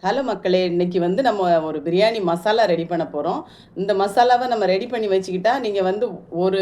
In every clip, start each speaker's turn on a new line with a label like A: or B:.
A: Hello மக்களே, இன்னைக்கு வந்து நம்ம ஒரு பிரியாணி மசாலா ரெடி பண்ண போகிறோம். இந்த மசாலாவை நம்ம ரெடி பண்ணி வச்சுக்கிட்டா நீங்கள் வந்து ஒரு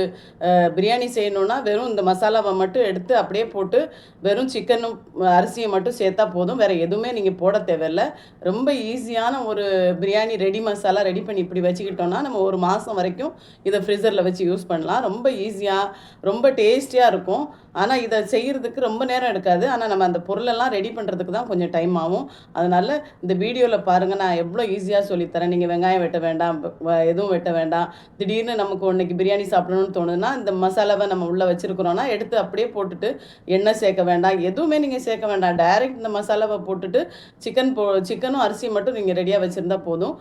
A: பிரியாணி செய்யணுன்னா வெறும் இந்த மசாலாவை மட்டும் எடுத்து அப்படியே போட்டு வெறும் சிக்கனும் அரிசியை மட்டும் சேர்த்தா போதும். வேறு எதுவுமே நீங்கள் போட தேவையில்லை. ரொம்ப ஈஸியான ஒரு பிரியாணி மசாலா ரெடி பண்ணி இப்படி வச்சுக்கிட்டோன்னா நம்ம ஒரு மாதம் வரைக்கும் இதை ஃப்ரிட்ஜரில் வச்சு யூஸ் பண்ணலாம். ரொம்ப ஈஸியாக ரொம்ப டேஸ்டியாக இருக்கும். ஆனால் இதை செய்கிறதுக்கு ரொம்ப நேரம் எடுக்காது. ஆனால் நம்ம அந்த பொருளெல்லாம் ரெடி பண்ணுறதுக்கு தான் கொஞ்சம் டைம் ஆகும். அதனால் இந்த வீடியோவில் பாருங்கள், நான் எவ்வளோ ஈஸியாக சொல்லித்தரேன். நீங்கள் வெங்காயம் வெட்ட வேண்டாம், எதுவும் வெட்ட வேண்டாம். திடீர்னு நமக்கு இன்னைக்கு பிரியாணி சாப்பிடணும்னு தோணுதுன்னா இந்த மசாலாவை நம்ம உள்ளே வச்சுருக்குறோன்னா எடுத்து அப்படியே போட்டுட்டு எண்ணெய் சேர்க்க வேண்டாம், எதுவுமே நீங்கள் சேர்க்க வேண்டாம். டைரெக்ட் இந்த மசாலாவை போட்டுட்டு சிக்கனும் அரிசியும் மட்டும் நீங்கள் ரெடியாக வச்சுருந்தா போதும்.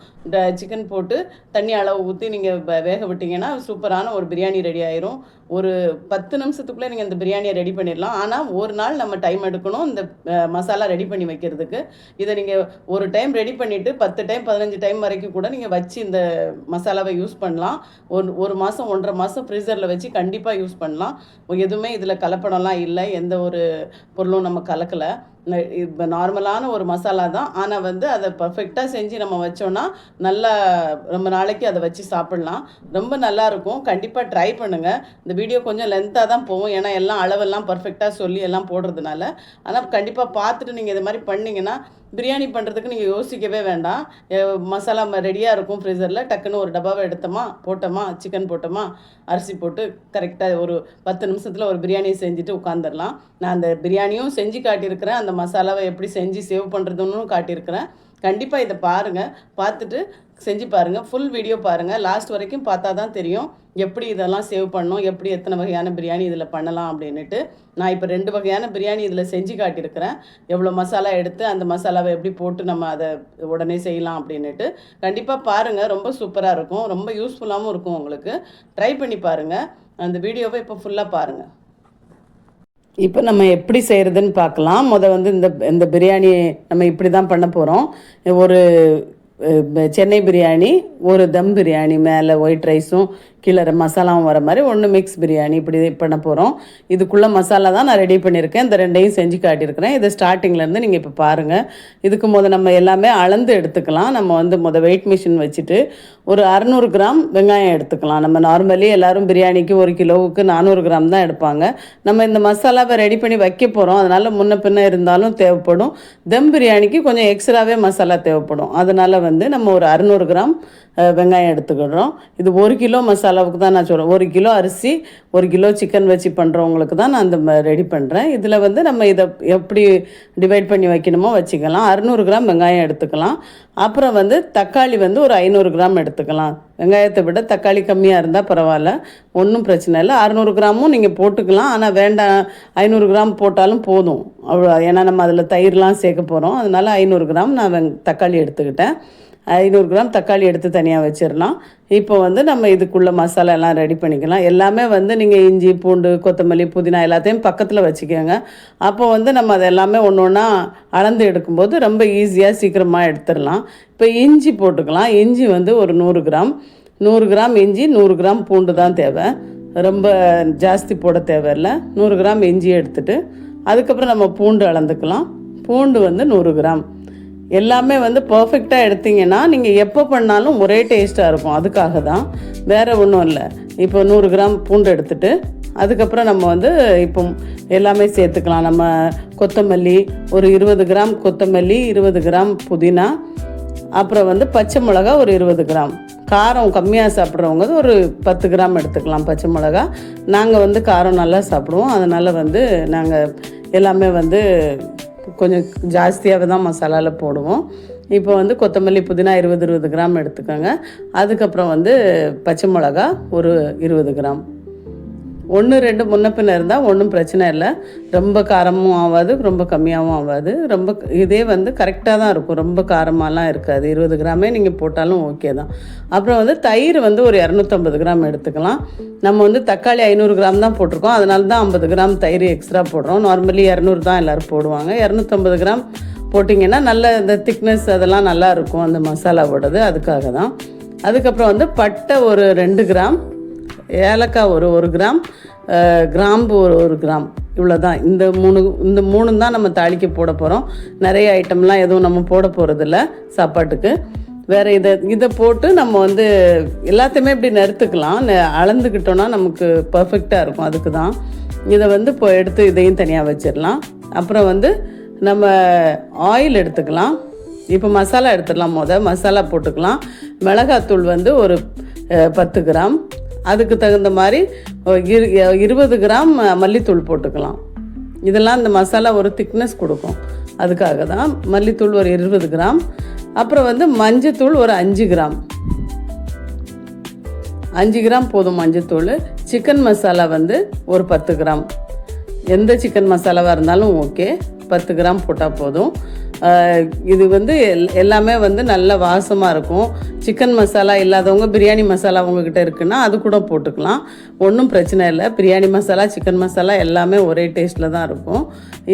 A: சிக்கன் போட்டு தண்ணி அளவு ஊற்றி நீங்கள் வேக விட்டிங்கன்னா சூப்பரான ஒரு பிரியாணி ரெடி ஆயிரும். ஒரு 10 நிமிஷத்துக்குள்ளே நீங்கள் இந்த பிரியாணியை ரெடி பண்ணிடலாம். ஆனால் ஒரு நாள் நம்ம டைம் எடுக்கணும் இந்த மசாலா ரெடி பண்ணி வைக்கிறதுக்கு. இதை நீங்கள் ஒரு டைம் ரெடி பண்ணிவிட்டு 10 டைம் 15 டைம் வரைக்கும் கூட நீங்கள் வச்சு இந்த மசாலாவை யூஸ் பண்ணலாம். ஒரு மாதம் 1.5 மாதம் ஃப்ரீசரில் வச்சு கண்டிப்பாக யூஸ் பண்ணலாம். எதுவுமே இதில் கலப்படம்லாம் இல்லை, எந்த ஒரு பொருளும் நம்ம கலக்கலை. இப்போ நார்மலான ஒரு மசாலா தான். ஆனால் வந்து அதை பர்ஃபெக்டாக செஞ்சு நம்ம வச்சோன்னா நல்லா ரொம்ப நாளைக்கு அதை வச்சு சாப்பிட்லாம். ரொம்ப நல்லாயிருக்கும். கண்டிப்பாக ட்ரை பண்ணுங்கள். இந்த வீடியோ கொஞ்சம் லென்த்தாக தான் போகும், ஏன்னா எல்லாம் அளவெல்லாம் பர்ஃபெக்டாக சொல்லி எல்லாம் போடுறதுனால. ஆனால் கண்டிப்பாக பார்த்துட்டு நீங்கள் இது மாதிரி பண்ணிங்கன்னா பிரியாணி பண்ணுறதுக்கு நீங்கள் யோசிக்கவே வேண்டாம். மசாலா ரெடியாக இருக்கும் ஃப்ரீசரில். டக்குன்னு ஒரு டப்பாவை எடுத்தோமா, போட்டோமா, சிக்கன் போட்டோமா, அரிசி போட்டு கரெக்டாக ஒரு 10 நிமிஷத்தில் ஒரு பிரியாணி செஞ்சுட்டு உட்காந்துடலாம். நான் அந்த பிரியாணியும் செஞ்சு காட்டியிருக்கிறேன், அந்த மசாலாவை எப்படி செஞ்சு சேவ் பண்ணுறதுன்னு காட்டியிருக்கிறேன். கண்டிப்பாக இதை பாருங்கள், பார்த்துட்டு செஞ்சு பாருங்கள். ஃபுல் வீடியோ பாருங்கள், லாஸ்ட் வரைக்கும் பார்த்தா தான் தெரியும் எப்படி இதெல்லாம் சேவ் பண்ணணும், எப்படி எத்தனை வகையான பிரியாணி இதில் பண்ணலாம் அப்படின்ட்டு. நான் இப்போ 2 வகையான பிரியாணி இதில் செஞ்சு காட்டியிருக்கிறேன். எவ்வளோ மசாலா எடுத்து அந்த மசாலாவை எப்படி போட்டு நம்ம அதை உடனே செய்யலாம் அப்படின்ட்டு. கண்டிப்பாக பாருங்கள், ரொம்ப சூப்பராக இருக்கும், ரொம்ப யூஸ்ஃபுல்லாகவும் இருக்கும் உங்களுக்கு. ட்ரை பண்ணி பாருங்கள். அந்த வீடியோவை இப்போ ஃபுல்லாக பாருங்கள். இப்போ நம்ம எப்படி செய்கிறதுன்னு பார்க்கலாம். வந்து இந்த பிரியாணி நம்ம இப்படி தான் பண்ண போகிறோம். ஒரு சென்னை பிரியாணி, ஒரு தம் பிரியாணி, மேலே ஒயிட் ரைஸும் கீழே மசாலாவும் வர மாதிரி ஒன்று மிக்ஸ் பிரியாணி இப்படி பண்ண போகிறோம். இதுக்குள்ளே மசாலா தான் நான் ரெடி பண்ணியிருக்கேன். இந்த 2ஐயும் செஞ்சு காட்டியிருக்கிறேன். இது ஸ்டார்டிங்லேருந்து நீங்கள் இப்போ பாருங்கள். இதுக்கு நம்ம எல்லாமே அளந்து எடுத்துக்கலாம். நம்ம வெயிட் மிஷின் வச்சுட்டு ஒரு 600 கிராம் வெங்காயம் எடுத்துக்கலாம். நம்ம நார்மலி எல்லோரும் பிரியாணிக்கு 1 கிலோவுக்கு 400 கிராம் தான் எடுப்பாங்க. நம்ம இந்த மசாலாவை ரெடி பண்ணி வைக்க போகிறோம், அதனால் முன்ன பின்ன இருந்தாலும் தேவைப்படும். தம் பிரியாணிக்கு கொஞ்சம் எக்ஸ்ட்ராவே மசாலா தேவைப்படும். அதனால் நம்ம ஒரு 600 கிராம் வெங்காயம் எடுத்துக்கிடுறோம். இது 1 கிலோ மசாலாவுக்கு தான் நான் சொல்கிறேன். 1 கிலோ அரிசி 1 கிலோ சிக்கன் வச்சு பண்ணுறவங்களுக்கு தான் நான் அந்த ரெடி பண்ணுறேன். இதில் நம்ம இதை எப்படி டிவைட் பண்ணி வைக்கணுமோ வச்சுக்கலாம். 600 கிராம் வெங்காயம் எடுத்துக்கலாம். அப்புறம் தக்காளி ஒரு 500 கிராம் எடுத்துக்கலாம். வெங்காயத்தை விட தக்காளி கம்மியாக இருந்தால் பரவாயில்ல, ஒன்றும் பிரச்சனை இல்லை. 600 கிராமும் நீங்கள் போட்டுக்கலாம். ஆனால் வேண்டாம், 500 கிராம் போட்டாலும் போதும். அவ்வளோ, ஏன்னா நம்ம அதில் தயிர்லாம் சேர்க்க போகிறோம். அதனால் 500 கிராம் நான் தக்காளி எடுத்துக்கிட்டேன். 500 கிராம் தக்காளி எடுத்து தனியாக வச்சிடலாம். இப்போ நம்ம இதுக்குள்ளே மசாலா எல்லாம் ரெடி பண்ணிக்கலாம். எல்லாமே நீங்கள் இஞ்சி, பூண்டு, கொத்தமல்லி, புதினா எல்லாத்தையும் பக்கத்தில் வச்சுக்கோங்க. அப்போ நம்ம அதை எல்லாமே ஒன்று ஒன்றா அளந்து எடுக்கும்போது ரொம்ப ஈஸியாக சீக்கிரமாக எடுத்துடலாம். இப்போ இஞ்சி போட்டுக்கலாம். இஞ்சி ஒரு 100 கிராம் 100 கிராம் இஞ்சி, 100 கிராம் பூண்டு தான் தேவை. ரொம்ப ஜாஸ்தி போட தேவையில்லை. 100 கிராம் இஞ்சி எடுத்துகிட்டு அதுக்கப்புறம் நம்ம பூண்டு அளந்துக்கலாம். பூண்டு 100 கிராம். எல்லாமே பர்ஃபெக்டாக எடுத்திங்கன்னா நீங்கள் எப்போ பண்ணாலும் ஒரே டேஸ்ட்டாக இருக்கும். அதுக்காக தான், வேறு ஒன்றும் இல்லை. இப்போ 100 கிராம் பூண்டு எடுத்துகிட்டு அதுக்கப்புறம் நம்ம இப்போ எல்லாமே சேர்த்துக்கலாம். நம்ம கொத்தமல்லி ஒரு 20 கிராம் கொத்தமல்லி, 20 கிராம் புதினா, அப்புறம் பச்சை மிளகா ஒரு 20 கிராம். காரம் கம்மியாக சாப்பிட்றவங்க ஒரு 10 கிராம் எடுத்துக்கலாம் பச்சை மிளகா. நாங்கள் காரம் நல்லா சாப்பிடுவோம், அதனால் நாங்கள் எல்லாமே கொஞ்சம் ஜாஸ்தியாகவே தான் மசாலாவில் போடுவோம். இப்போ கொத்தமல்லி புதினா 20 கிராம் எடுத்துக்கோங்க. அதுக்கப்புறம் பச்சை மிளகா ஒரு 20 கிராம். 1-2 முன்ன பின்ன இருந்தால் ஒன்றும் பிரச்சனை இல்லை. ரொம்ப காரமும் ஆகாது, ரொம்ப கம்மியாகவும் ஆகாது. ரொம்ப இதே கரெக்டாக தான் இருக்கும், ரொம்ப காரமாலாம் இருக்காது. 20 கிராமே நீங்கள் போட்டாலும் ஓகே தான். அப்புறம் தயிர் ஒரு 250 கிராம் எடுத்துக்கலாம். நம்ம தக்காளி 500 கிராம் தான் போட்டிருக்கோம், அதனால தான் 50 கிராம் தயிர் எக்ஸ்ட்ரா போடுறோம். நார்மலி 200 தான் எல்லோரும் போடுவாங்க. 250 கிராம் போட்டிங்கன்னா நல்ல இந்த திக்னஸ் அதெல்லாம் நல்லாயிருக்கும் அந்த மசாலாவோடது, அதுக்காக தான். அதுக்கப்புறம் பட்டை ஒரு 2 கிராம், ஏலக்காய் ஒரு 1 கிராம், கிராம்பு ஒரு 1 கிராம் இவ்வளோதான். இந்த 3 தான் நம்ம தாளிக்க போட போகிறோம். நிறைய ஐட்டம்லாம் எதுவும் நம்ம போட போகிறதில்ல சாப்பாட்டுக்கு. வேறு இதை போட்டு நம்ம வந்து எல்லாத்தையுமே இப்படி நறுத்துக்கலாம். அளந்துக்கிட்டோன்னா நமக்கு பர்ஃபெக்டாக இருக்கும். அதுக்கு தான் இதை வந்து இப்போ எடுத்து இதையும் தனியாக வச்சிடலாம். அப்புறம் வந்து நம்ம ஆயில் எடுத்துக்கலாம். இப்போ மசாலா எடுத்துடலாம். மசாலா போட்டுக்கலாம். மிளகாத்தூள் வந்து ஒரு 10 கிராம், அதுக்கு தகுந்த மாதிரி 20 கிராம் மல்லித்தூள் போட்டுக்கலாம். இதெல்லாம் இந்த மசாலா ஒரு திக்னஸ் கொடுக்கும். அதுக்காக தான் மல்லித்தூள் ஒரு 20 கிராம். அப்புறம் வந்து மஞ்சத்தூள் ஒரு 5 கிராம். 5 கிராம் போதும் மஞ்சத்தூள். சிக்கன் மசாலா வந்து ஒரு 10 கிராம். எந்த சிக்கன் மசாலாவாக இருந்தாலும் ஓகே, 10 கிராம் போட்டால் போதும். இது வந்து எல்லாமே வந்து நல்ல வாசமாக இருக்கும். சிக்கன் மசாலா இல்லாதவங்க பிரியாணி மசாலா உங்ககிட்ட இருக்குன்னா அது கூட போட்டுக்கலாம், ஒன்றும் பிரச்சனை இல்லை. பிரியாணி மசாலா, சிக்கன் மசாலா எல்லாமே ஒரே டேஸ்ட்டில் தான் இருக்கும்.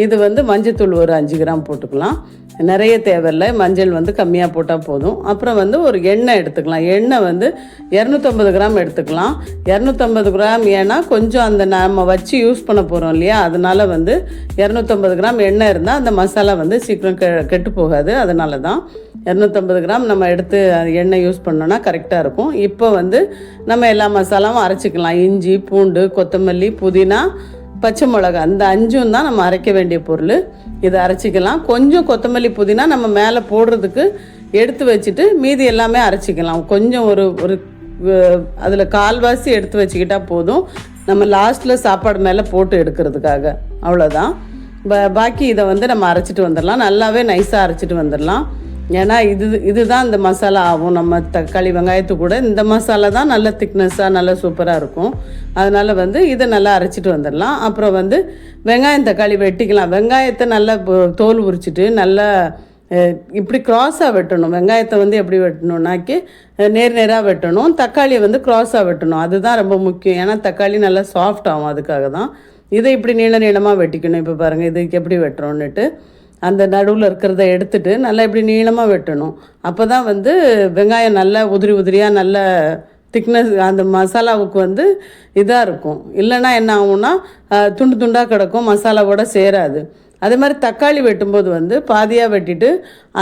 A: இது வந்து மஞ்சத்தூள் ஒரு 5 கிராம் போட்டுக்கலாம். நிறைய தேவையில்லை, மஞ்சள் வந்து கம்மியாக போட்டால் போதும். அப்புறம் வந்து ஒரு எண்ணெய் எடுத்துக்கலாம். எண்ணெய் வந்து 250 கிராம் எடுத்துக்கலாம். 250 கிராம் ஏன்னா கொஞ்சம் அந்த நம்ம வச்சு யூஸ் பண்ண போகிறோம் இல்லையா, அதனால் வந்து 250 கிராம் எண்ணெய் இருந்தால் அந்த மசாலா வந்து சீக்கிரம் கெட்டு போகாது. அதனால தான் 250 கிராம் நம்ம எடுத்து எண்ணெய் யூஸ் பண்ணோன்னா கரெக்டாக இருக்கும். இப்போ வந்து நம்ம எல்லா மசாலாவும் அரைச்சிக்கலாம். இஞ்சி, பூண்டு, கொத்தமல்லி, புதினா, பச்சை மிளகா, அந்த 5ம் தான் நம்ம அரைக்க வேண்டிய பொருள். இதை அரைச்சிக்கலாம். கொஞ்சம் கொத்தமல்லி, புதினா நம்ம மேலே போடுறதுக்கு எடுத்து வச்சுட்டு மீதி எல்லாமே அரைச்சிக்கலாம். கொஞ்சம் ஒரு அதில் கால்வாசி எடுத்து வச்சுக்கிட்டால் போதும், நம்ம லாஸ்ட்டில் சாப்பாடு மேலே போட்டு எடுக்கிறதுக்காக. அவ்வளோதான். பாக்கி இதை வந்து நம்ம அரைச்சிட்டு வந்துடலாம். நல்லாவே நைஸாக அரைச்சிட்டு வந்துடலாம். ஏன்னா இதுதான் இந்த மசாலா ஆகும். நம்ம தக்காளி வெங்காயத்து கூட இந்த மசாலா தான் நல்ல திக்னஸ்ஸாக நல்ல சூப்பராக இருக்கும். அதனால் வந்து இதை நல்லா அரைச்சிட்டு வந்துடலாம். அப்புறம் வந்து வெங்காயம் தக்காளி வெட்டிக்கலாம். வெங்காயத்தை நல்லா தோல் உரிச்சிட்டு நல்லா இப்படி க்ராஸாக வெட்டணும். வெங்காயத்தை வந்து எப்படி வெட்டணுன்னாக்கி நேராக வெட்டணும். தக்காளியை வந்து க்ராஸாக வெட்டணும். அதுதான் ரொம்ப முக்கியம். ஏன்னா தக்காளி நல்லா சாஃப்ட் ஆகும். அதுக்காக தான் இதை இப்படி நீளமாக வெட்டிக்கணும். இப்போ பாருங்கள் இதுக்கு எப்படி வெட்டுறோன்னுட்டு அந்த நடுவில் இருக்கிறத எடுத்துகிட்டு நல்லா இப்படி நீளமாக வெட்டணும். அப்போ தான் வந்து வெங்காயம் நல்லா உதிரியாக நல்ல திக்னஸ் அந்த மசாலாவுக்கு வந்து இதாக இருக்கும். இல்லைன்னா என்ன ஆகும்னா துண்டாக கிடக்கும், மசாலாவோட சேராது. அதே மாதிரி தக்காளி வெட்டும்போது வந்து பாதியாக வெட்டிட்டு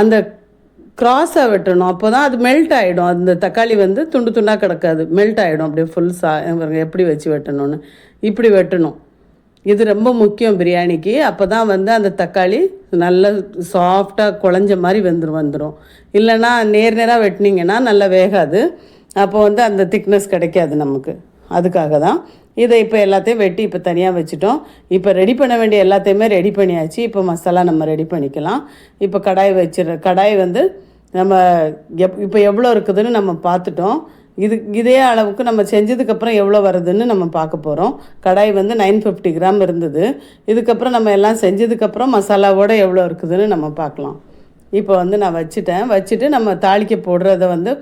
A: அந்த க்ராஸாக வெட்டணும். அப்போ தான் அது மெல்ட் ஆகிடும். அந்த தக்காளி வந்து துண்டாக கிடக்காது, மெல்ட் ஆகிடும். அப்படியே ஃபுல் எப்படி வச்சு வெட்டணும்னு இப்படி வெட்டணும். இது ரொம்ப முக்கியம் பிரியாணிக்கு. அப்போ தான் வந்து அந்த தக்காளி நல்ல சாஃப்டாக குழஞ்ச மாதிரி வந்துடும். இல்லைன்னா நேராக வெட்டினீங்கன்னா நல்லா வேகாது. அப்போ வந்து அந்த திக்னஸ் கிடைக்காது நமக்கு. அதுக்காக தான் இதை இப்போ எல்லாத்தையும் வெட்டி இப்போ தனியாக வச்சுட்டோம். இப்போ ரெடி பண்ண வேண்டிய எல்லாத்தையுமே ரெடி பண்ணியாச்சு. இப்போ மசாலா நம்ம ரெடி பண்ணிக்கலாம். இப்போ கடாய் வந்து நம்ம இப்போ எவ்வளோ இருக்குதுன்னு நம்ம பார்த்துட்டோம். இதே அளவுக்கு நம்ம செஞ்சதுக்கப்புறம் எவ்வளோ வருதுன்னு நம்ம பார்க்க போகிறோம். கடாய் வந்து 950 கிராம் இருந்தது. இதுக்கப்புறம் நம்ம எல்லாம் செஞ்சதுக்கப்புறம் மசாலாவோடு எவ்வளோ இருக்குதுன்னு நம்ம பார்க்கலாம். இப்போ வந்து நான் வச்சுட்டு நம்ம தாளிக்க போடுறத வந்து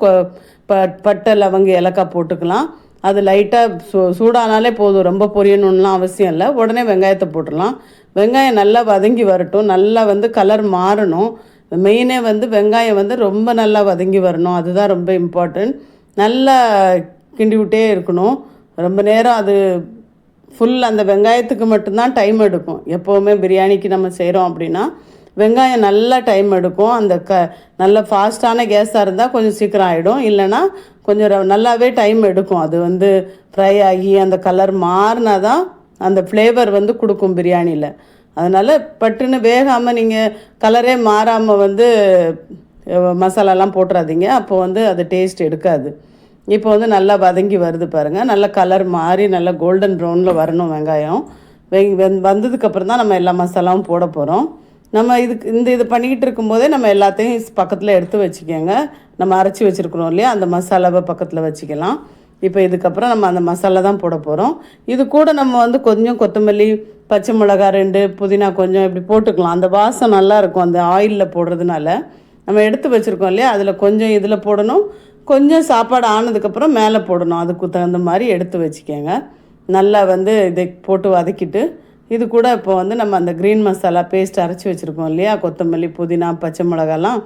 A: பட்டை, லவங்க, ஏலக்காய் போட்டுக்கலாம். அது லைட்டாக சூடானாலே போதும், ரொம்ப பொரியணும்லாம் அவசியம் இல்லை. உடனே வெங்காயத்தை போட்டுடலாம். வெங்காயம் நல்லா வதங்கி வரட்டும். நல்லா வந்து கலர் மாறணும். மெயினே வந்து வெங்காயம் வந்து ரொம்ப நல்லா வதங்கி வரணும். அதுதான் ரொம்ப இம்பார்ட்டன்ட். நல்லா கிண்டி விட்டே இருக்கணும் ரொம்ப நேரம். அது ஃபுல் அந்த வெங்காயத்துக்கு மட்டும்தான் டைம் எடுக்கும். எப்போவுமே பிரியாணிக்கு நம்ம செய்கிறோம் அப்படின்னா வெங்காயம் நல்லா டைம் எடுக்கும். அந்த நல்ல ஃபாஸ்ட்டான கேஸாக இருந்தால் கொஞ்சம் சீக்கிரம் ஆகிடும். இல்லைன்னா கொஞ்சம் நல்லாவே டைம் எடுக்கும். அது வந்து ஃப்ரை ஆகி அந்த கலர் மாறினா தான் அந்த ஃப்ளேவர் வந்து கொடுக்கும் பிரியாணியில். அதனால் பட்டுன்னு வேகாமல் நீங்கள் கலரே மாறாமல் வந்து மசாலாலாம் போட்டுறாதீங்க. அப்போ வந்து அது டேஸ்ட் எடுக்காது. இப்போ வந்து நல்லா வதங்கி வருது பாருங்கள். நல்லா கலர் மாறி நல்லா கோல்டன் ப்ரௌனில் வரணும் வெங்காயம். வந்ததுக்கப்புறம் தான் நம்ம எல்லா மசாலாவும் போட போகிறோம். நம்ம இது பண்ணிக்கிட்டு இருக்கும்போதே நம்ம எல்லாத்தையும் பக்கத்தில் எடுத்து வச்சுக்கோங்க. நம்ம அரைச்சி வச்சுருக்குறோம் இல்லையா, அந்த மசாலாவை பக்கத்தில் வச்சுக்கலாம். இப்போ இதுக்கப்புறம் நம்ம அந்த மசாலா தான் போட போகிறோம். இது கூட நம்ம வந்து கொஞ்சம் கொத்தமல்லி, பச்சை மிளகா 2, புதினா கொஞ்சம் இப்படி போட்டுக்கலாம். அந்த வாசம் நல்லாயிருக்கும் அந்த ஆயிலில் போடுறதுனால. நம்ம எடுத்து வச்சுருக்கோம் இல்லையா, அதில் கொஞ்சம் இதில் போடணும், கொஞ்சம் சாப்பாடு ஆனதுக்கப்புறம் மேலே போடணும். அதுக்கு தகுந்த மாதிரி எடுத்து வச்சுக்கோங்க. நல்லா வந்து இதை போட்டு வதக்கிட்டு இது கூட இப்போ வந்து நம்ம அந்த க்ரீன் மசாலா பேஸ்ட் அரைச்சி வச்சுருக்கோம் இல்லையா, கொத்தமல்லி, புதினா, பச்சை மிளகாலாம்,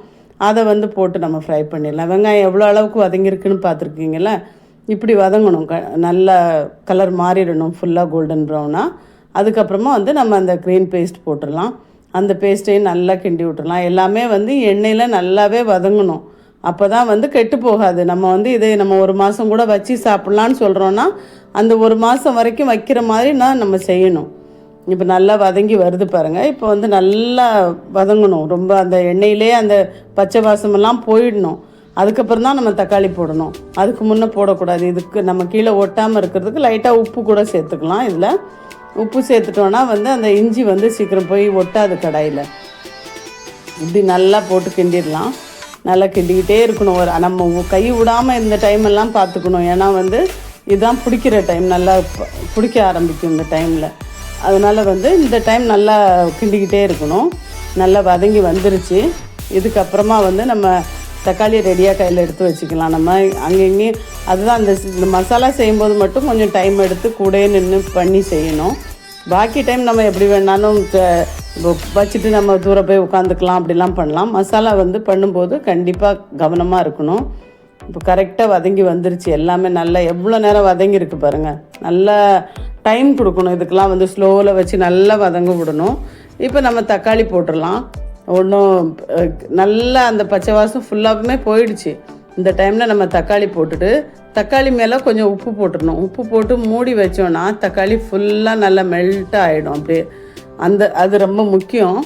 A: அதை வந்து போட்டு நம்ம ஃப்ரை பண்ணிடலாம். வெங்காயம் எவ்வளோ அளவுக்கு வதங்கியிருக்குன்னு பார்த்துருக்கீங்களா, இப்படி வதங்கணும். நல்லா கலர் மாறிடணும் ஃபுல்லாக கோல்டன் ப்ரௌனாக. அதுக்கப்புறமா வந்து நம்ம அந்த க்ரீன் பேஸ்ட் போட்டுடலாம். அந்த பேஸ்ட்டையும் நல்லா கிண்டி விட்டுறலாம். எல்லாமே வந்து எண்ணெயில் நல்லாவே வதங்கணும். அப்போ தான் வந்து கெட்டு போகாது. நம்ம வந்து இதை நம்ம 1 மாதம் கூட வச்சு சாப்பிட்லான்னு சொல்கிறோன்னா அந்த 1 மாதம் வரைக்கும் வைக்கிற மாதிரி நம்ம செய்யணும். இப்போ நல்லா வதங்கி வருது பாருங்கள். இப்போ வந்து நல்லா வதங்கணும். ரொம்ப அந்த எண்ணெயிலே அந்த பச்சை வாசமெல்லாம் போயிடணும். அதுக்கப்புறம் தான் நம்ம தக்காளி போடணும். அதுக்கு முன்னே போடக்கூடாது. இதுக்கு நம்ம கீழே ஒட்டாமல் இருக்கிறதுக்கு லைட்டாக உப்பு கூட சேர்த்துக்கலாம். இதில் உப்பு சேர்த்துட்டோன்னா வந்து அந்த இஞ்சி வந்து சீக்கிரம் போய் ஒட்டாது கடாயில். இப்படி நல்லா போட்டு கிண்டிடலாம். நல்லா கிண்டிக்கிட்டே இருக்கணும். நம்ம கை விடாமல் இந்த டைமெல்லாம் பார்த்துக்கணும். ஏன்னா வந்து இதுதான் பிடிக்கிற டைம், நல்லா பிடிக்க ஆரம்பிக்கும் இந்த டைமில். அதனால் வந்து இந்த டைம் நல்லா கிண்டிக்கிட்டே இருக்கணும். நல்லா வதங்கி வந்துருச்சு. இதுக்கப்புறமா வந்து நம்ம தக்காளி ரெடியாக கையில் எடுத்து வச்சுக்கலாம். நம்ம அங்கேயும் அதுதான் இந்த மசாலா செய்யும்போது மட்டும் கொஞ்சம் டைம் எடுத்து கூடயே நின்று பண்ணி செய்யணும். பாக்கி டைம் நம்ம எப்படி வேணாலும் வச்சுட்டு நம்ம தூரம் போய் உட்காந்துக்கலாம், அப்படிலாம் பண்ணலாம். மசாலா வந்து பண்ணும்போது கண்டிப்பாக கவனமாக இருக்கணும். இப்போ கரெக்டாக வதங்கி வந்துருச்சு. எல்லாமே நல்லா எவ்வளோ நேரம் வதங்கியிருக்கு பாருங்கள். நல்லா டைம் கொடுக்கணும். இதுக்கெலாம் வந்து ஸ்லோவில் வச்சு நல்லா வதங்க விடணும். இப்போ நம்ம தக்காளி போட்டுடலாம். ஒன்றும் நல்லா அந்த பச்சை வாசம் ஃபுல்லாகவுமே போயிடுச்சு. இந்த டைமில் நம்ம தக்காளி போட்டுட்டு தக்காளி மேலே கொஞ்சம் உப்பு போட்டுடணும். உப்பு போட்டு மூடி வச்சோன்னா தக்காளி ஃபுல்லாக நல்லா மெல்ட்டாக ஆகிடும். அப்படியே அது ரொம்ப முக்கியம்.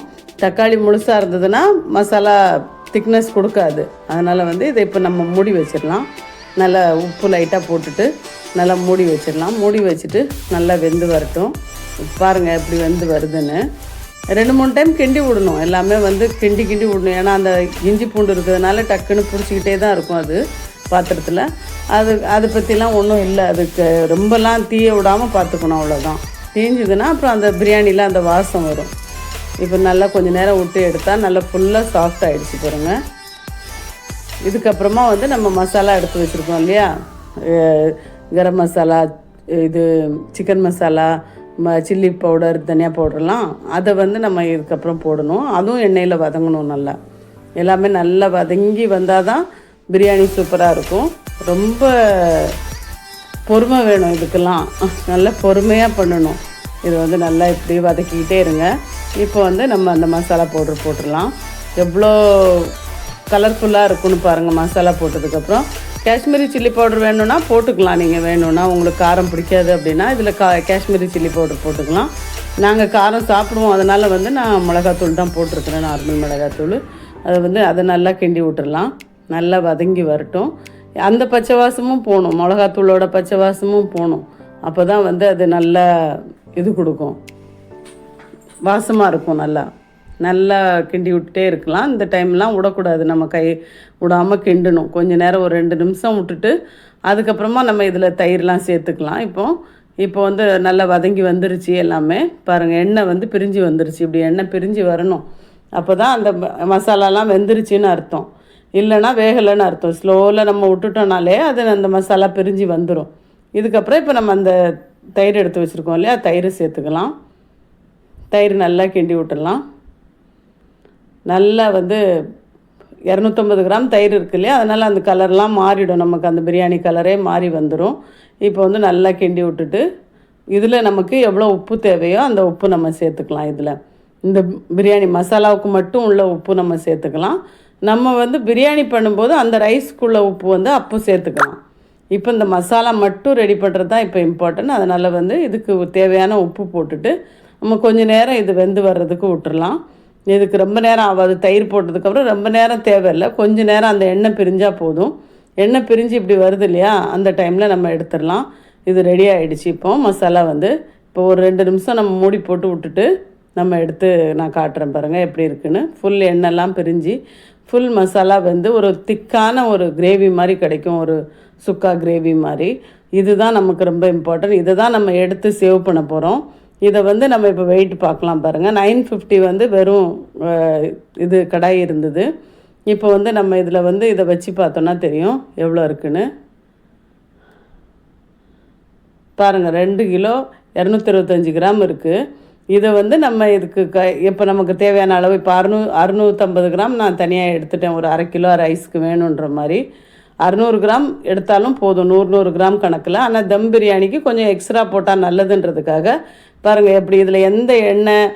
A: தக்காளி முழுசாக இருந்ததுன்னா மசாலா திக்னஸ் கொடுக்காது. அதனால் வந்து இதை இப்போ நம்ம மூடி வச்சிடலாம். நல்லா உப்பு லைட்டாக போட்டுட்டு நல்லா மூடி வச்சிடலாம். மூடி வச்சுட்டு நல்லா வெந்து வரட்டும். பாருங்கள் எப்படி வெந்து வருதுன்னு. 2-3 டைம் கிண்டி விடணும். எல்லாமே வந்து கிண்டி விடணும். ஏன்னா அந்த இஞ்சி பூண்டு இருக்கிறதுனால டக்குன்னு பிடிச்சிக்கிட்டே தான் இருக்கும் அது பாத்திரத்தில். அதை பற்றிலாம் ஒன்றும் இல்லை. அதுக்கு ரொம்பலாம் தீய விடாமல் பார்த்துக்கணும், அவ்வளோதான். தீஞ்சுதுன்னா அப்புறம் அந்த பிரியாணியில் அந்த வாசம் வரும். இப்போ நல்லா கொஞ்சம் நேரம் விட்டு எடுத்தால் நல்லா ஃபுல்லாக சாஃப்ட் ஆகிடுச்சு பாருங்கள். இதுக்கப்புறமா வந்து நம்ம மசாலா எடுத்து வச்சுருக்கோம் இல்லையா, கரம் மசாலா, இது சிக்கன் மசாலா, சில்லி பவுடர், தனியா பவுடர்லாம் அதை வந்து நம்ம இதுக்கப்புறம் போடணும். அதுவும் எண்ணெயில் வதங்கணும். நல்லா எல்லாமே நல்லா வதங்கி வந்தால் தான் பிரியாணி சூப்பராக இருக்கும். ரொம்ப பொறுமை வேணும் இதுக்கெல்லாம். நல்லா பொறுமையாக பண்ணணும். இது வந்து நல்லா இப்படி வதக்கிக்கிட்டே இருங்க. இப்போ வந்து நம்ம அந்த மசாலா பவுடர் போட்டுடலாம். எவ்வளோ கலர்ஃபுல்லாக இருக்குன்னு பாருங்கள். மசாலா போட்டதுக்கப்புறம் காஷ்மீரி சில்லி பவுடர் வேணும்னா போட்டுக்கலாம். நீங்கள் வேணும்னா, உங்களுக்கு காரம் பிடிக்காது அப்படின்னா இதில் காஷ்மீரி சில்லி பவுடர் போட்டுக்கலாம். நாங்கள் காரம் சாப்பிடுவோம், அதனால் வந்து நான் மிளகாத்தூள் தான் போட்டிருக்கிறேன், நார்மல் மிளகாத்தூள். அதை நல்லா கிண்டி விட்டுடலாம். நல்லா வதங்கி வரட்டும். அந்த பச்சை வாசமும் போகணும், மிளகாத்தூளோட பச்சை வாசமும் போகணும். அப்போ தான் வந்து அது நல்லா இது கொடுக்கும், வாசமாக இருக்கும். நல்லா கிண்டி விட்டுட்டே இருக்கலாம். இந்த டைம்லாம் விடக்கூடாது. நம்ம கை விடாமல் கிண்டணும். கொஞ்சம் நேரம் ஒரு 2 நிமிஷம் விட்டுட்டு அதுக்கப்புறமா நம்ம இதில் தயிர்லாம் சேர்த்துக்கலாம். இப்போ வந்து நல்லா வதங்கி வந்துருச்சு எல்லாமே. பாருங்கள், எண்ணெய் வந்து பிரிஞ்சு வந்துருச்சு. இப்படி எண்ணெய் பிரிஞ்சு வரணும். அப்போ தான் அந்த மசாலாலாம் வெந்துருச்சுன்னு அர்த்தம். இல்லைன்னா வேகலைன்னு அர்த்தம். ஸ்லோவில் நம்ம விட்டுட்டோனாலே அது அந்த மசாலா பிரிஞ்சு வந்துடும். இதுக்கப்புறம் இப்போ நம்ம அந்த தயிர் எடுத்து வச்சுருக்கோம் இல்லையா, தயிர் சேர்த்துக்கலாம். தயிர் நல்லா கிண்டி விட்டுடலாம். நல்லா வந்து 250 கிராம் தயிர் இருக்கு இல்லையா, அதனால் அந்த கலர்லாம் மாறிடும். நமக்கு அந்த பிரியாணி கலரே மாறி வந்துடும். இப்போ வந்து நல்லா கிண்டி விட்டுட்டு இதில் நமக்கு எவ்வளோ உப்பு தேவையோ அந்த உப்பு நம்ம சேர்த்துக்கலாம். இதில் இந்த பிரியாணி மசாலாவுக்கு மட்டும் உள்ள உப்பு நம்ம சேர்த்துக்கலாம். நம்ம வந்து பிரியாணி பண்ணும்போது அந்த ரைஸ்க்குள்ள உப்பு வந்து அப்போ சேர்த்துக்கலாம். இப்போ இந்த மசாலா மட்டும் ரெடி பண்ணுறது தான் இப்போ இம்பார்ட்டன்ட். அதனால் வந்து இதுக்கு தேவையான உப்பு போட்டுட்டு நம்ம கொஞ்சம் நேரம் இது வெந்து வர்றதுக்கு விட்டுறலாம். இதுக்கு ரொம்ப நேரம் ஆகாது. தயிர் போட்டதுக்கப்புறம் ரொம்ப நேரம் தேவையில்லை. கொஞ்சம் நேரம் அந்த எண்ணெய் பிரிஞ்சால் போதும். எண்ணெய் பிரிஞ்சு இப்படி வருது இல்லையா, அந்த டைமில் நம்ம எடுத்துடலாம். இது ரெடி ஆகிடுச்சு. இப்போ மசாலா வந்து இப்போ ஒரு 2 நிமிஷம் நம்ம மூடி போட்டு விட்டுட்டு நம்ம எடுத்து நான் காட்டுறேன் பாருங்கள் எப்படி இருக்குன்னு. ஃபுல் எண்ணெய்லாம் பிரிஞ்சு ஃபுல் மசாலா வந்து ஒரு திக்கான ஒரு கிரேவி மாதிரி கிடைக்கும், ஒரு சுக்கா கிரேவி மாதிரி. இதுதான் நமக்கு ரொம்ப இம்பார்ட்டன்ட். இதை தான் நம்ம எடுத்து சேவ் பண்ண போகிறோம். இதை வந்து நம்ம இப்போ வெயிட் பார்க்கலாம் பாருங்கள். 950 வந்து வெறும் இது கடாய் இருந்தது. இப்போ வந்து நம்ம இதில் வந்து இதை வச்சு பார்த்தோன்னா தெரியும் எவ்வளோ இருக்குன்னு. பாருங்கள், 2 கிலோ 225 கிராம் இருக்குது. இதை வந்து நம்ம இதுக்கு இப்போ நமக்கு தேவையான அளவு இப்போ 650 கிராம் நான் தனியாக எடுத்துட்டேன். ஒரு 1/2 கிலோ ரைஸ்க்கு வேணுன்ற மாதிரி 600 கிராம் எடுத்தாலும் போதும், 100 கிராம் கணக்கில். ஆனால் தம் பிரியாணிக்கு கொஞ்சம் எக்ஸ்ட்ரா போட்டால் நல்லதுன்றதுக்காக பாருங்கள் எப்படி இதில் எந்த எண்ணெய்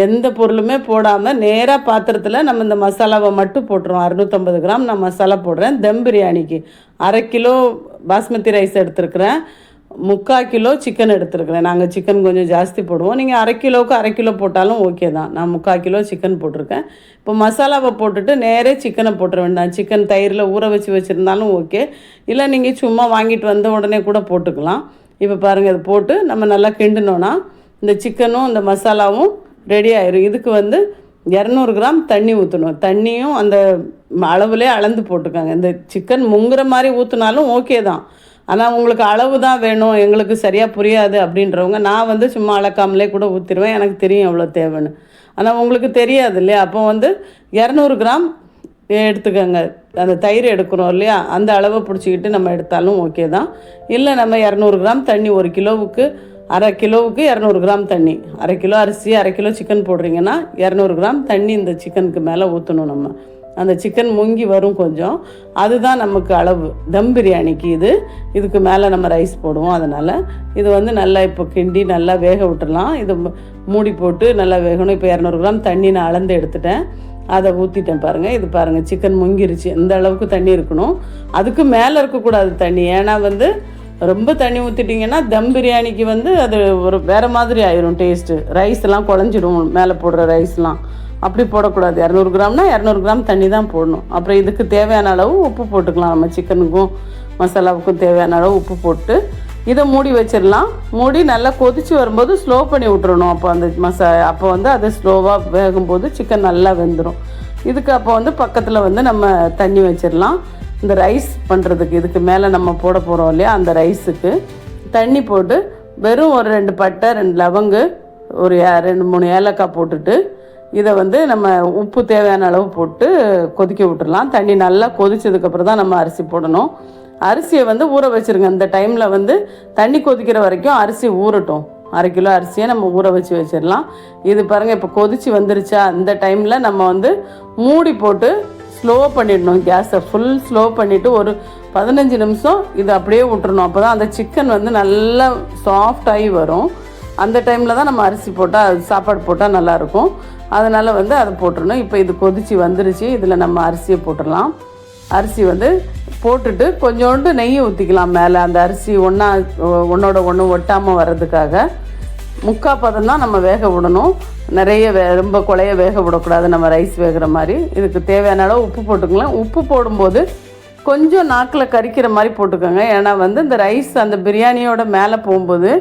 A: எந்த பொருளுமே போடாமல் நேராக பாத்திரத்தில் நம்ம இந்த மசாலாவை மட்டும் போட்டுருவோம். 650 கிராம் நான் மசாலா போடுறேன். தம் பிரியாணிக்கு 1/2 கிலோ பாஸ்மதி ரைஸ் எடுத்துருக்குறேன். 3/4 கிலோ சிக்கன் எடுத்துருக்குறேன். நாங்கள் சிக்கன் கொஞ்சம் ஜாஸ்தி போடுவோம். நீங்கள் 1/2 கிலோவுக்கு 1/2 கிலோ போட்டாலும் ஓகே தான். நான் 3/4 கிலோ சிக்கன் போட்டிருக்கேன். இப்போ மசாலாவை போட்டுட்டு நேரே சிக்கனை போட்டுற வேண்டாம். சிக்கன் தயிரில் ஊற வச்சுருந்தாலும் ஓகே, இல்லை நீங்கள் சும்மா வாங்கிட்டு வந்த உடனே கூட போட்டுக்கலாம். இப்போ பாருங்கள், இது போட்டு நம்ம நல்லா கிண்டினோன்னா இந்த சிக்கனும் இந்த மசாலாவும் ரெடி ஆயிரும். இதுக்கு 200 கிராம் தண்ணி ஊற்றணும். தண்ணியும் அந்த அளவுலே அளந்து போட்டுக்கோங்க. இந்த சிக்கன் முங்குற மாதிரி ஊற்றினாலும் ஓகே தான். ஆனால் உங்களுக்கு அளவு தான் வேணும், எங்களுக்கு சரியாக புரியாது அப்படின்றவங்க நான் சும்மா அளக்காமலே கூட ஊற்றிடுவேன். எனக்கு தெரியும் எவ்வளோ தேவைன்னு. ஆனால் உங்களுக்கு தெரியாது இல்லையா? அப்போ 200 கிராம் எடுத்துக்கோங்க. அந்த தயிர் எடுக்கிறோம் இல்லையா, அந்த அளவை பிடிச்சிக்கிட்டு நம்ம எடுத்தாலும் ஓகே தான். இல்லை நம்ம 200 கிராம் தண்ணி, 1 கிலோவுக்கு 1/2 கிலோவுக்கு 200 கிராம் தண்ணி. 1/2 கிலோ அரிசி 1/2 கிலோ சிக்கன் போடுறீங்கன்னா 200 கிராம் தண்ணி இந்த சிக்கனுக்கு மேலே ஊற்றணும். நம்ம அந்த சிக்கன் முங்கி வரும் கொஞ்சம், அதுதான் நமக்கு அளவு தம் பிரியாணிக்கு. இதுக்கு மேலே நம்ம ரைஸ் போடுவோம். அதனால் இது நல்லா இப்போ கிண்டி நல்லா வேக விட்டுடலாம். இது மூடி போட்டு நல்லா வேகணும். இப்போ 200 கிராம் தண்ணி நான் அளந்து எடுத்துட்டேன், அதை ஊற்றிட்டேன். பாருங்கள், இது பாருங்கள், சிக்கன் முங்கிருச்சு. இந்த அளவுக்கு தண்ணி இருக்கணும், அதுக்கு மேலே இருக்கக்கூடாது தண்ணி. ஏன்னா ரொம்ப தண்ணி ஊற்றிட்டிங்கன்னா தம் பிரியாணிக்கு அது ஒரு வேறு மாதிரி ஆயிரும் டேஸ்ட்டு. ரைஸ்லாம் குழஞ்சிடும், மேலே போடுற ரைஸ்லாம். அப்படி போடக்கூடாது. 200 கிராம்னா 200 கிராம் தண்ணி தான் போடணும். அப்புறம் இதுக்கு தேவையான அளவு உப்பு போட்டுக்கலாம். நம்ம சிக்கனுக்கும் மசாலாவுக்கும் தேவையான அளவு உப்பு போட்டு இதை மூடி வச்சிடலாம். மூடி நல்லா கொதித்து வரும்போது ஸ்லோ பண்ணி விட்டுறணும். அப்போ அந்த அப்போ அது ஸ்லோவாக வேகும்போது சிக்கன் நல்லா வெந்துடும். இதுக்கு அப்போ பக்கத்தில் நம்ம தண்ணி வச்சிடலாம். இந்த ரைஸ் பண்ணுறதுக்கு இதுக்கு மேலே நம்ம போட போகிறோம் இல்லையா, அந்த ரைஸுக்கு தண்ணி போட்டு வெறும் ஒரு 2 பட்டை 2 லவங்கு ஒரு 2-3 ஏலக்காய் போட்டுட்டு இதை நம்ம உப்பு தேவையான அளவு போட்டு கொதிக்க விட்டுடலாம். தண்ணி நல்லா கொதிச்சதுக்கப்புறம் தான் நம்ம அரிசி போடணும். அரிசியை ஊற வச்சுருங்க. இந்த டைமில் தண்ணி கொதிக்கிற வரைக்கும் அரிசி ஊறட்டும். 1/2 கிலோ அரிசியை நம்ம ஊற வச்சிடலாம். இது பாருங்கள், இப்போ கொதிச்சு வந்துருச்சா, இந்த டைமில் நம்ம மூடி போட்டு ஸ்லோ பண்ணிடணும். கேஸை ஃபுல் ஸ்லோ பண்ணிவிட்டு ஒரு 15 நிமிஷம் இது அப்படியே விட்டுறணும். அப்போ தான் அந்த சிக்கன் நல்லா சாஃப்டாகி வரும். அந்த டைமில் தான் நம்ம அரிசி போட்டால் சாப்பாடு போட்டால் நல்லாயிருக்கும். அதனால் அதை போட்டுடணும். இப்போ இது கொதிச்சு வந்துருச்சு. இதில் நம்ம அரிசியை போட்டுடலாம். அரிசி போட்டுட்டு கொஞ்சோண்டு நெய் ஊற்றிக்கலாம் மேலே. அந்த அரிசி ஒன்றோட ஒன்று ஒட்டாமல் வர்றதுக்காக 3/4 பதம் தான் நம்ம வேக விடணும். நிறைய ரொம்ப குழைய வேக விடக்கூடாது, நம்ம ரைஸ் வேகிற மாதிரி. இதுக்கு தேவையான அளவு உப்பு போட்டுக்கலாம். உப்பு போடும்போது கொஞ்சம் நாக்கில் கரிக்கிற மாதிரி போட்டுக்கோங்க. ஏன்னா இந்த ரைஸ் அந்த பிரியாணியோட மேலே போகும்போது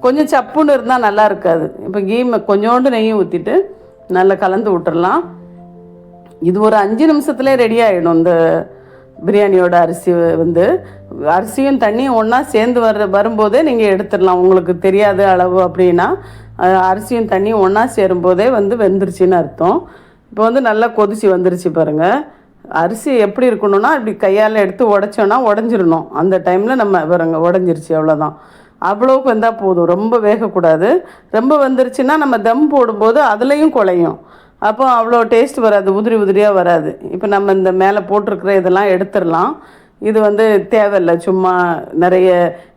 A: கொஞ்சம் சப்புன்னு இருந்தால் நல்லா இருக்காது. இப்போ கொஞ்சோண்டு நெய்யும் ஊற்றிட்டு நல்லா கலந்து விட்டுடலாம். இது ஒரு 5 நிமிஷத்துலேயே ரெடி ஆகிடும். இந்த பிரியாணியோட அரிசி அரிசியும் தண்ணியும் ஒன்றா சேர்ந்து வரும்போதே நீங்கள் எடுத்துடலாம். உங்களுக்கு தெரியாத அளவு அப்படின்னா அரிசியும் தண்ணியும் ஒன்றா சேரும்போதே வெந்துருச்சின்னு அர்த்தம். இப்போ நல்லா கொதிச்சு வந்துருச்சு பாருங்கள். அரிசி எப்படி இருக்கணும்னா இப்படி கையால் எடுத்து உடைச்சோன்னா உடஞ்சிடணும். அந்த டைமில் நம்ம பாருங்கள் உடஞ்சிருச்சு, அவ்வளோதான். அவ்வளோக்கு வெந்தால் போதும், ரொம்ப வேகக்கூடாது. ரொம்ப வெந்துருச்சுன்னா நம்ம தம் போடும்போது அதுலேயும் குழையும், அப்போ அவ்வளோ டேஸ்ட் வராது, உதிரி உதிரியாக வராது. இப்போ நம்ம இந்த மேலே போட்டிருக்கிற இதெல்லாம் எடுத்துடலாம். இது தேவையில்லை, சும்மா நிறைய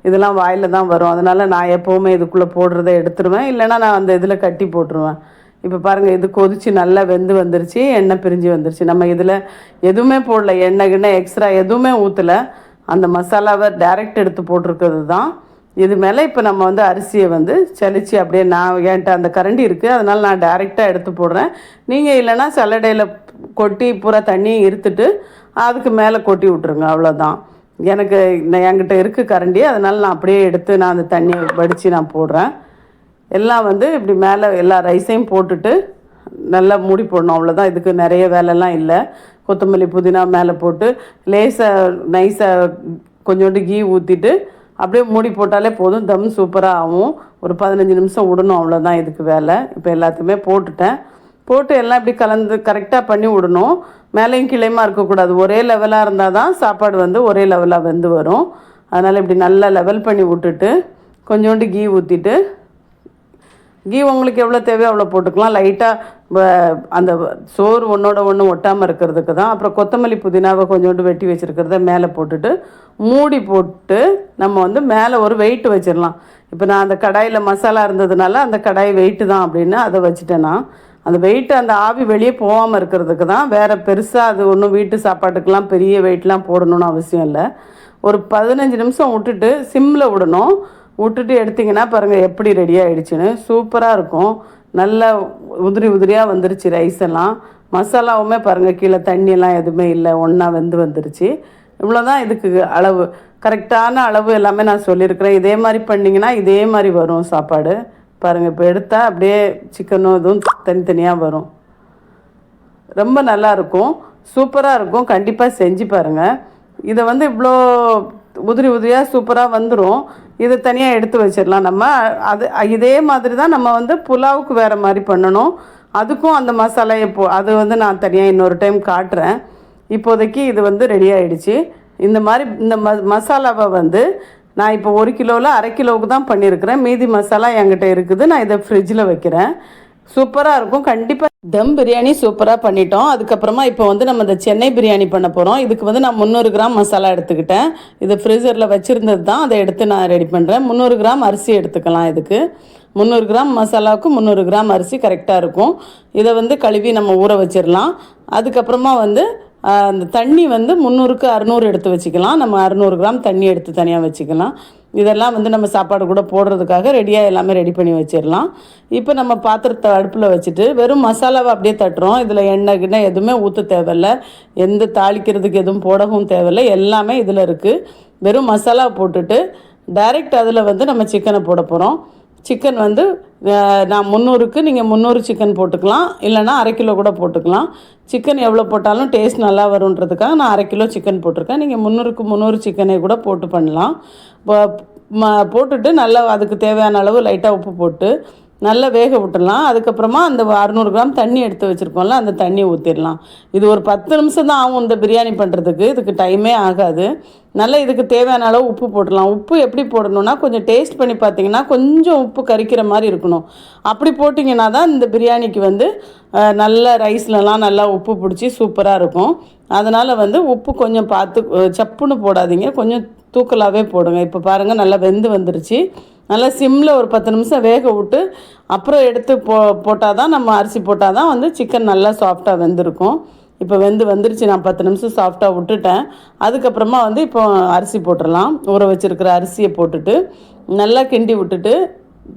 A: இதெல்லாம் வாயில் தான் வரும். அதனால் நான் எப்போவுமே இதுக்குள்ளே போடுறத எடுத்துருவேன், இல்லைனா நான் அந்த இதில் கட்டி போட்டுருவேன். இப்போ பாருங்கள், இது கொதித்து நல்லா வந்துருச்சு, எண்ணெய் பிரிஞ்சு வந்துருச்சு. நம்ம இதில் எதுவுமே போடல, எண்ணெய் எக்ஸ்ட்ரா எதுவுமே ஊற்றலை. அந்த மசாலாவை டைரெக்ட் எடுத்து போட்டிருக்கிறது தான். இது மேலே இப்போ நம்ம அரிசியை சலிச்சு அப்படியே, நான் என்கிட்ட அந்த கரண்டி இருக்குது, அதனால் நான் டைரெக்டாக எடுத்து போடுறேன். நீங்கள் இல்லைனா சல்லடையில் கொட்டி பூரா தண்ணியை இருத்துட்டு அதுக்கு மேலே கொட்டி விட்ருங்க, அவ்வளோதான். என்கிட்ட இருக்குது கரண்டி, அதனால் நான் அப்படியே எடுத்து நான் அந்த தண்ணியை வடித்து நான் போடுறேன். எல்லாம் இப்படி மேலே எல்லா ரைஸையும் போட்டுட்டு நல்லா மூடி போடணும், அவ்வளோதான். இதுக்கு நிறைய வேலைலாம் இல்லை. கொத்தமல்லி புதினா மேலே போட்டு லேசாக நைஸாக கொஞ்சோண்டு கீ ஊற்றிட்டு அப்படியே மூடி போட்டாலே போதும். தம் சூப்பராக ஆகும். ஒரு 15 நிமிஷம் விடணும், அவ்வளோதான் இதுக்கு வேலை. இப்போ எல்லாத்தையுமே போட்டுட்டேன். போட்டு எல்லாம் இப்படி கலந்து கரெக்டாக பண்ணி விடணும். மேலேயும் கீழேயுமா இருக்கக்கூடாது, ஒரே லெவலாக இருந்தால் தான் சாப்பாடு ஒரே லெவலாக வெந்து வரும். அதனால் இப்படி நல்லா லெவல் பண்ணி விட்டுட்டு கொஞ்சோண்டு கீ ஊற்றிட்டு, கீ உங்களுக்கு எவ்வளோ தேவையோ அவ்வளோ போட்டுக்கலாம். லைட்டாக அந்த சோறு ஒன்றோட ஒன்று ஒட்டாமல் இருக்கிறதுக்கு தான். அப்புறம் கொத்தமல்லி புதினாவை கொஞ்சோண்டு வெட்டி வச்சுருக்கிறத மேலே போட்டுட்டு மூடி போட்டு நம்ம மேலே ஒரு வெயிட் வச்சிடலாம். இப்போ நான் அந்த கடாயில் மசாலா இருந்ததுனால அந்த கடாய் வெயிட்டு தான் அப்படின்னு அதை வச்சுட்டேன் நான். அந்த வெயிட்டு அந்த ஆவி வெளியே போகாமல் இருக்கிறதுக்கு தான். வேறு பெருசாக அது ஒன்றும் வீட்டு சாப்பாட்டுக்கெலாம் பெரிய வெயிட்லாம் போடணும்னு அவசியம் இல்லை. ஒரு 15 நிமிஷம் விட்டுட்டு சிம்மில் விடணும். விட்டுட்டு எடுத்திங்கன்னா பாருங்கள் எப்படி ரெடி ஆகிடுச்சின்னு. சூப்பராக இருக்கும். நல்லா உதிரி உதிரியாக வந்துருச்சு ரைஸ் எல்லாம். மசாலாவுமே பாருங்கள் கீழே தண்ணியெல்லாம் எதுவுமே இல்லை, ஒன்றா வந்துருச்சு. இவ்வளோ தான் இதுக்கு அளவு. கரெக்டான அளவு எல்லாமே நான் சொல்லியிருக்கிறேன். இதே மாதிரி பண்ணிங்கன்னா இதே மாதிரி வரும் சாப்பாடு. பாருங்கள் இப்போ எடுத்தால் அப்படியே சிக்கனும் இதுவும் தனித்தனியாக வரும். ரொம்ப நல்லாயிருக்கும், சூப்பராக இருக்கும். கண்டிப்பாக செஞ்சு பாருங்கள். இதை இவ்வளோ உதிரி உதிரியாக சூப்பராக வந்துடும். இதை தனியாக எடுத்து வச்சிடலாம் நம்ம. அது இதே மாதிரி தான் நம்ம புலாவுக்கு வேறு மாதிரி பண்ணணும். அதுக்கும் அந்த மசாலா அது நான் தனியாக இன்னொரு டைம் காட்டுறேன். இப்போதைக்கு இது ரெடி ஆகிடுச்சு. இந்த மாதிரி இந்த மசாலாவை நான் இப்போ 1 கிலோவில் 1/2 கிலோவுக்கு தான் பண்ணியிருக்கிறேன். மீதி மசாலா என்கிட்ட இருக்குது. நான் இதை ஃப்ரிட்ஜில் வைக்கிறேன். சூப்பராக இருக்கும். கண்டிப்பாக தம் பிரியாணி சூப்பராக பண்ணிட்டோம். அதுக்கப்புறமா இப்போ நம்ம இந்த சென்னை பிரியாணி பண்ண போகிறோம். இதுக்கு நான் 300 கிராம் மசாலா எடுத்துக்கிட்டேன். இது ஃப்ரீசரில் வச்சுருந்தது தான், அதை எடுத்து நான் ரெடி பண்ணுறேன். 300 கிராம் அரிசி எடுத்துக்கலாம். இதுக்கு 300 கிராம் மசாலாவுக்கு 300 கிராம் அரிசி கரெக்டாக இருக்கும். இதை கழுவி நம்ம ஊற வச்சிடலாம். அதுக்கப்புறமா அந்த தண்ணி 300க்கு 600 எடுத்து வச்சுக்கலாம். நம்ம 600 கிராம் தண்ணி எடுத்து தனியாக வச்சுக்கலாம். இதெல்லாம் நம்ம சாப்பாடு கூட போடுறதுக்காக ரெடியாக எல்லாமே ரெடி பண்ணி வச்சிடலாம். இப்போ நம்ம பாத்திரத்தை அடுப்பில் வச்சுட்டு வெறும் மசாலாவை அப்படியே தட்டுறோம். இதில் எண்ணெய் கிண்ணெய் எதுவுமே ஊற்ற தேவையில்லை, எந்த தாளிக்கிறதுக்கு எதுவும் போடவும் தேவையில்லை. எல்லாமே இதில் இருக்குது. வெறும் மசாலா போட்டுட்டு டைரெக்ட் அதில் நம்ம சிக்கனை போட போகிறோம். சிக்கன் நான் 300க்கு நீங்கள் 300 சிக்கன் போட்டுக்கலாம், இல்லைனா 1/2 கிலோ கூட போட்டுக்கலாம். சிக்கன் எவ்வளோ போட்டாலும் டேஸ்ட் நல்லா வருன்றதுக்காக நான் 1/2 கிலோ சிக்கன் போட்டிருக்கேன். நீங்கள் 300க்கு 300 சிக்கனை கூட போட்டு பண்ணலாம். போட்டுட்டு நல்லா அதுக்கு தேவையான அளவு லைட்டாக உப்பு போட்டு நல்லா வேக விட்டுடலாம். அதுக்கப்புறமா அந்த 600 கிராம் தண்ணி எடுத்து வச்சுருக்கோம்ல, அந்த தண்ணியை ஊற்றிடலாம். இது ஒரு 10 நிமிஷம் தான் ஆகும் இந்த பிரியாணி பண்ணுறதுக்கு. இதுக்கு டைமே ஆகாது. நல்லா இதுக்கு தேவையான அளவு உப்பு போடலாம். உப்பு எப்படி போடணுன்னா, கொஞ்சம் டேஸ்ட் பண்ணி பார்த்தீங்கன்னா கொஞ்சம் உப்பு கரிக்கிற மாதிரி இருக்கணும். அப்படி போட்டிங்கன்னா தான் இந்த பிரியாணிக்கு நல்ல ரைஸ்லலாம் நல்லா உப்பு பிடிச்சி சூப்பராக இருக்கும். அதனால் உப்பு கொஞ்சம் பார்த்து சப்புன்னு போடாதீங்க, கொஞ்சம் தூக்கலாகவே போடுங்க. இப்போ பாருங்கள் நல்லா வந்துருச்சு. நல்லா சிம்மில் ஒரு 10 நிமிஷம் வேக விட்டு அப்புறம் எடுத்து போட்டால் தான், நம்ம அரிசி போட்டால் தான் சிக்கன் நல்லா சாஃப்டாக வெந்திருக்கும். இப்போ வந்துருச்சு. நான் 10 நிமிஷம் சாஃப்டாக விட்டுட்டேன். அதுக்கப்புறமா இப்போ அரிசி போட்டுடலாம். ஊற வச்சுருக்கிற அரிசியை போட்டுட்டு நல்லா கிண்டி விட்டுட்டு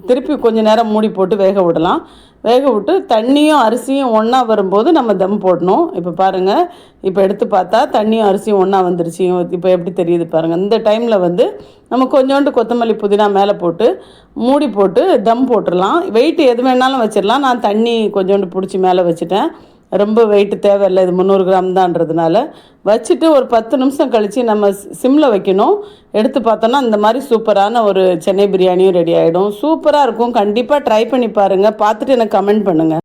A: திருப்பி கொஞ்சம் நேரம் மூடி போட்டு வேக விடலாம். வேக விட்டு தண்ணியும் அரிசியும் ஒன்றா வரும்போது நம்ம தம் போடணும். இப்போ பாருங்கள், இப்போ எடுத்து பார்த்தா தண்ணியும் அரிசியும் ஒன்றா வந்துருச்சு. இப்போ எப்படி தெரியுது பாருங்கள். இந்த டைமில் நம்ம கொஞ்சோண்டு கொத்தமல்லி புதினா மேலே போட்டு மூடி போட்டு தம் போட்டுடலாம். வெயிட் எது வேணாலும் வச்சிடலாம். நான் தண்ணி கொஞ்சோண்டு பிடிச்சி மேலே வச்சுட்டேன். ரொம்ப வெயிட்டு தேவையில்லை, இது 300 கிராம் தான்றதுனால. வச்சுட்டு ஒரு 10 நிமிஷம் கழித்து நம்ம சிம்மில் வைக்கணும். எடுத்து பார்த்தோன்னா இந்த மாதிரி சூப்பரான ஒரு சென்னை பிரியாணியும் ரெடி ஆகிடும். சூப்பராக இருக்கும். கண்டிப்பாக ட்ரை பண்ணி பாருங்கள். பார்த்துட்டு எனக்கு கமெண்ட் பண்ணுங்கள்.